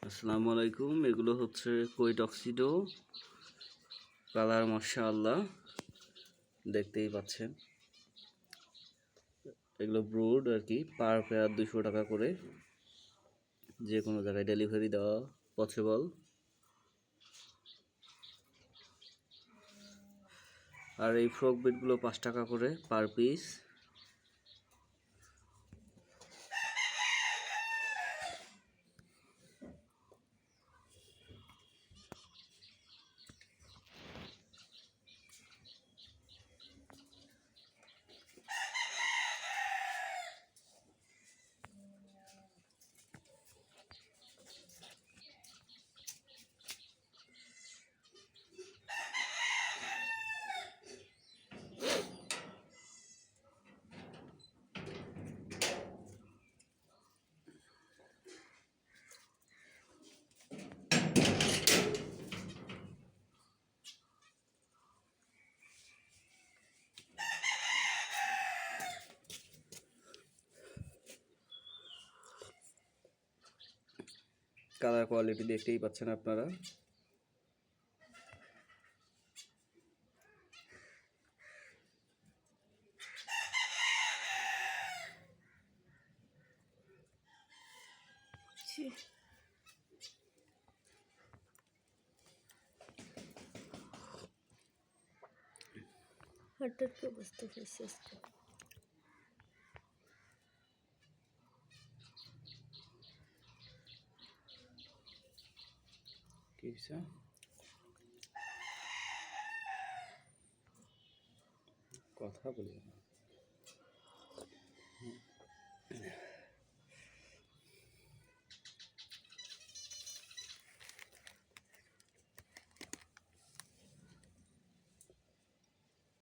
আসসালামু আলাইকুম। এগুলো হচ্ছে কই টক্সিডো, কালার মাশাআল্লাহ, দেখতেই পাচ্ছেন। এগুলো ব্রুড আর কি, পার পেয়ার 200 টাকা করে। যে কোনো জায়গায় ডেলিভারি দেওয়া পসিবল। আর এই ফ্রক বিটগুলো 5 টাকা করে পার পিস। কালার কোয়ালিটি দেখতেই পাচ্ছেন আপনারা। হঠাৎ কি অবস্থা হয়েছে আজকে? কি হয়েছে? কথা বলি না।